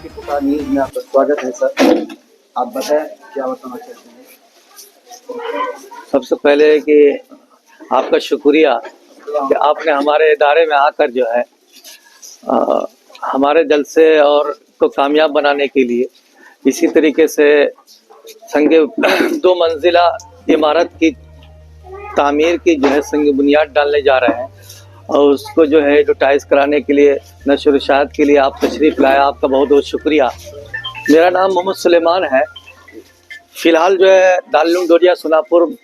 की तामीर में आपका स्वागत है सर। आप बताएं क्या बताना चाहते हैं। सबसे पहले कि आपका शुक्रिया कि आपने हमारे इदारे में आकर जो है हमारे जलसे और को कामयाब बनाने के लिए इसी तरीके से संग 2 मंजिला इमारत की तामीर की जो है संग बुनियाद डालने जा रहे हैं और उसको जो है एडवर्टाइज कराने के लिए नशर इशाअत के लिए आप तशरीफ़ लाए। आपका बहुत बहुत शुक्रिया। मेरा नाम मोहम्मद सुलेमान है। फ़िलहाल जो है दारुल डोरिया सोनापुर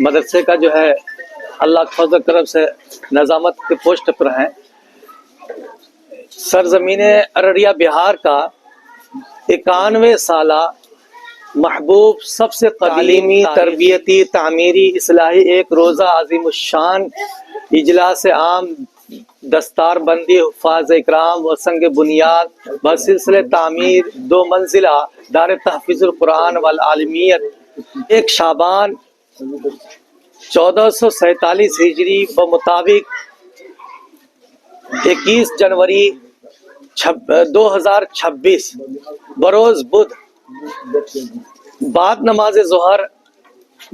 मदरसे का जो है अल्लाह के फज़ल करम से नज़ामत के पोस्ट पर हैं। सरज़मीन अररिया बिहार का 91 साला महबूब सबसे तालीमी तरबियती तामीरी इस्लाही एक रोज़ा अज़ीमुश्शान इजलास आम दस्तार बंदी हुफ़ाज़ इकराम व संग बुनियाद बसिलसिले तामीर 2 मंजिला दार तहफ़ीज़ुल कुरान वल आलमियत 1 शाबान 1447 हिजरी व मुताबिक 21 जनवरी 2026 बरोज़ बुध बाद नमाज ज़ोहर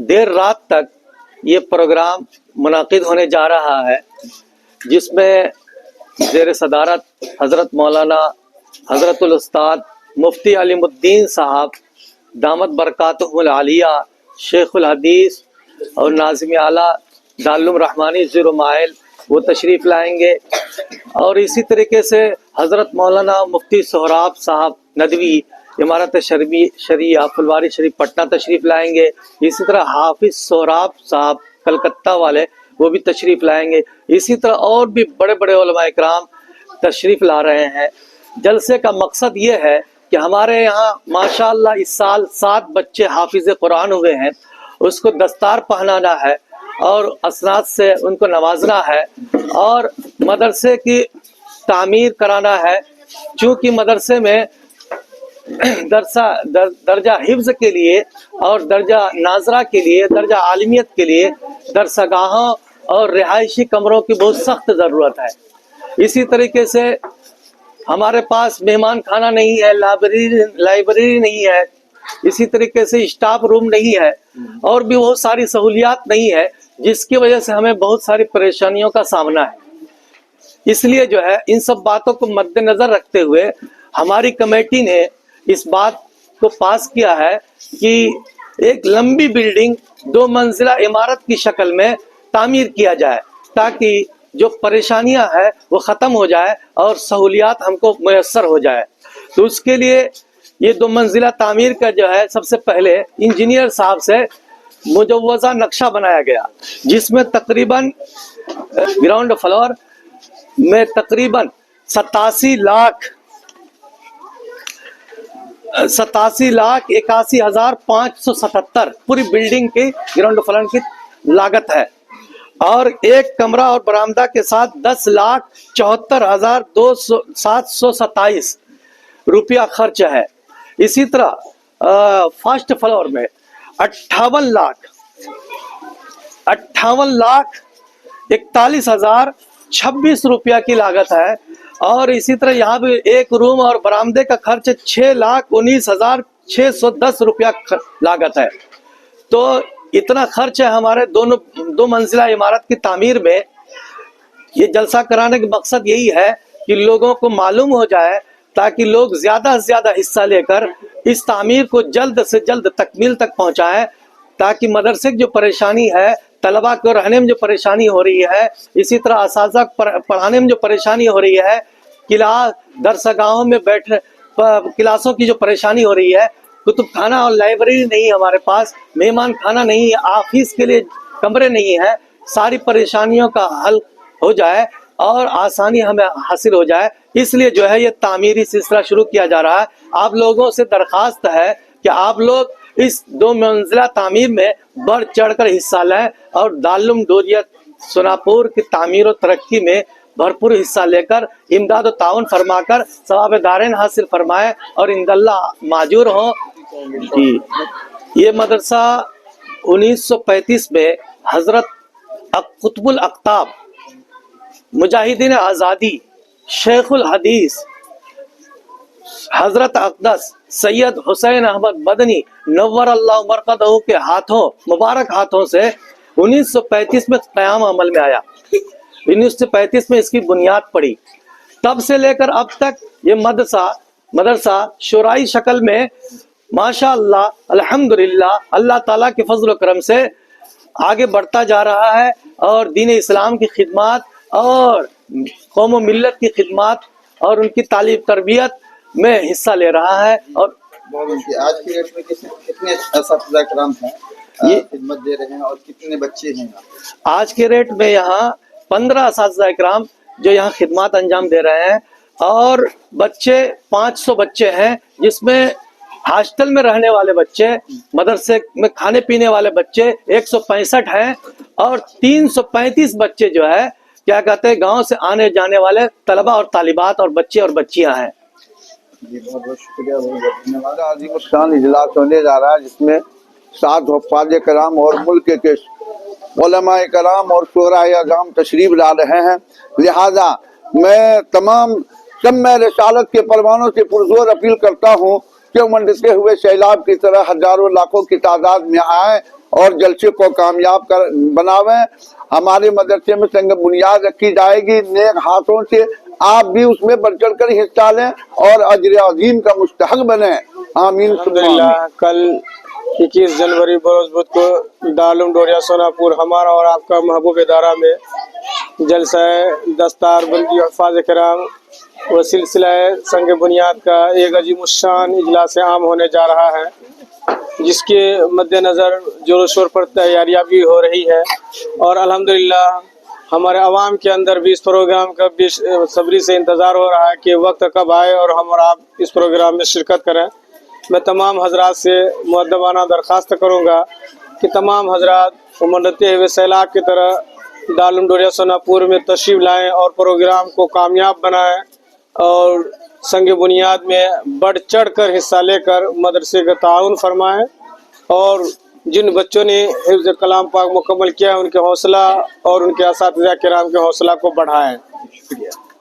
देर रात तक ये प्रोग्राम मुनाकिद होने जा रहा है, जिसमें ज़ेर सदारत हज़रत मौलाना हज़रतुल उस्ताद मुफ्ती अलीमुद्दीन साहब दामत बरकातुहुल आलिया शेखुल हदीस और नाज़िम आला दारुल रहमानी ज़ीरो माइल वो तशरीफ़ लाएंगे। और इसी तरीके से हज़रत मौलाना मुफ्ती सोहराब साहब नदवी इमारत शरिया फुलवारी शरीफ पटना तशरीफ़ लाएंगे। इसी तरह हाफिज़ सोहराब साहब कलकत्ता वाले वो भी तशरीफ़ लाएंगे। इसी तरह और भी बड़े बड़े उलमा इकराम तशरीफ़ ला रहे हैं। जलसे का मकसद ये है कि हमारे यहाँ माशाअल्लाह इस साल 7 बच्चे हाफिज़ कुरान हुए हैं, उसको दस्तार पहनाना है और असनाद से उनको नवाजना है और मदरसे की तामीर कराना है। चूँकि मदरसे में दर्जा हिफ्ज़ के लिए और दर्जा नाजरा के लिए दर्जा आलमियत के लिए दरसगाहों और रिहायशी कमरों की बहुत सख्त ज़रूरत है। इसी तरीके से हमारे पास मेहमान खाना नहीं है, लाइब्रेरी नहीं है, इसी तरीके से स्टाफ रूम नहीं है और भी बहुत सारी सहूलियात नहीं है, जिसकी वजह से हमें बहुत सारी परेशानियों का सामना है। इसलिए जो है इन सब बातों को मद्देनज़र रखते हुए हमारी कमेटी ने इस बात को पास किया है कि एक लंबी बिल्डिंग 2 मंजिला इमारत की शक्ल में तामीर किया जाए, ताकि जो परेशानियां हैं वो ख़त्म हो जाए और सहूलियात हमको मुयस्सर हो जाए। तो उसके लिए ये 2 मंजिला तामीर का जो है सबसे पहले इंजीनियर साहब से मुजव्वज़ा नक्शा बनाया गया, जिसमें तकरीबन ग्राउंड फ्लोर में तकरीबन 87,81,577 पूरी बिल्डिंग की ग्राउंड फ्लोर की लागत है और एक कमरा और बरामदा के साथ 10,74,727 रुपया खर्च है। इसी तरह फर्स्ट फ्लोर में 58,41,26 रुपया की लागत है और इसी तरह यहाँ भी एक रूम और बरामदे का खर्च 6,19,610 रुपया लागत है। तो इतना खर्च है हमारे 2 मंजिला इमारत की तामीर में। ये जलसा कराने का मकसद यही है कि लोगों को मालूम हो जाए, ताकि लोग ज़्यादा से ज़्यादा हिस्सा लेकर इस तामीर को जल्द से जल्द तकमील तक पहुँचाएँ, ताकि मदरसे की जो परेशानी है, तलबा को रहने में जो परेशानी हो रही है, इसी तरह असातिज़ा पढ़ाने में जो परेशानी हो रही है, क्लास दरसगाहों में बैठने क्लासों की जो परेशानी हो रही है, कुतुब खाना और लाइब्रेरी नहीं है हमारे पास, मेहमान खाना नहीं है, ऑफिस के लिए कमरे नहीं है, सारी परेशानियों का हल हो जाए और आसानी हमें हासिल हो जाए। इसलिए जो है ये तामीरी सिलसिला शुरू किया जा रहा है। आप लोगों से दरख्वास्त है कि आप लोग इस 2 मंजिला तामीर में बढ़ चढ़कर हिस्सा लें और दारुल डोरिया सोनापुर की तामीर और तरक्की में भरपूर हिस्सा लेकर इमदाद और ताउन फरमाकर सवाब दारैन हासिल फरमाएं और इंदल्लाह माजूर हों। जी, ये मदरसा 1935 में हज़रत कुतुबुल अक्ताब मुजाहिदीन आज़ादी शेखुल हदीस हजरत अक़दस सैयद हुसैन अहमद मदनी नव्वर अल्लाह मरकदहू के हाथों, मुबारक हाथों से 1935 में क़याम अमल में आया। 1935 में इसकी बुनियाद पड़ी। तब से लेकर अब तक ये मदरसा शुराई शक्ल में माशाअल्लाह अल्हम्दुलिल्लाह अल्लाह ताला के फजल करम से आगे बढ़ता जा रहा है और दीन इस्लाम की खिदमत और कौम व मिल्लत की खिदमत और उनकी तालीम तरबियत में हिस्सा ले रहा है। और आज की डेट में कितने असातिज़ा किराम हैं ये खिदमत दे रहे हैं और कितने बच्चे हैं? आज के रेट में यहाँ 15 असातिज़ा किराम जो यहाँ खिदमत अंजाम दे रहे हैं और बच्चे 500 बच्चे हैं, जिसमें हॉस्टल में रहने वाले बच्चे, मदरसे में खाने पीने वाले बच्चे 165 हैं और 335 बच्चे जो है क्या कहते हैं गांव से आने जाने वाले तलबा और तालिबात और बच्चे और बच्चियां हैं। जी बहुत बहुत शुक्रिया, बहुत बहुत धन्यवाद। अज़ीमुश्शान इजलास होने जा रहा है जिसमें 7 हुफ़ाज़ कराम और मुल्क के उलमाए कराम और शुअराए अज़ाम तशरीफ ला रहे हैं। लिहाजा मैं तमाम शम्मे रिसालत के परवानों से पुरज़ोर अपील करता हूँ कि उमड़ते हुए सैलाब की तरह हजारों लाखों की तादाद में आए और जलसे को कामयाब कर बनावें। हमारे मदरसे में संग बुनियाद रखी जाएगी, नेक हाथों से आप भी उसमें बढ़ चढ़ कर हिस्सा लें और अजर अजीम का मुस्तहक बने। आमीन। अल्हम्दुलिल्लाह कल 21 जनवरी बरोज बुध को दारुल डोरिया सोनापुर हमारा और आपका महबूब इदारा में जलसा दस्तार बंदी हुफ़ाज़ कराम व सिलसिला संग बुनियाद का एक अजीमुश्शान इजलास आम होने जा रहा है, जिसके मद्देनज़र जोर शोर पर तैयारियाँ भी हो रही है और अल्हम्दुलिल्लाह हमारे अवाम के अंदर भी इस प्रोग्राम का बेसब्री से इंतज़ार हो रहा है कि वक्त कब आए और हम और आप इस प्रोग्राम में शिरकत करें। मैं तमाम हजरात से मुअद्दबाना दरख्वास्त करूँगा कि तमाम हजरात उमड़ते हुए सैलाब की तरह दारुल डोरिया सोनापुर में तशरीफ़ लाएँ और प्रोग्राम को कामयाब बनाएँ और संग बुनियाद में बढ़ चढ़ कर हिस्सा लेकर मदरसे का ताउन फरमाएँ और जिन बच्चों ने हिफ्ज़ कलाम पाक मुकम्मल किया है उनके हौसला और उनके असातिज़ा किराम के हौसला को बढ़ाएँ।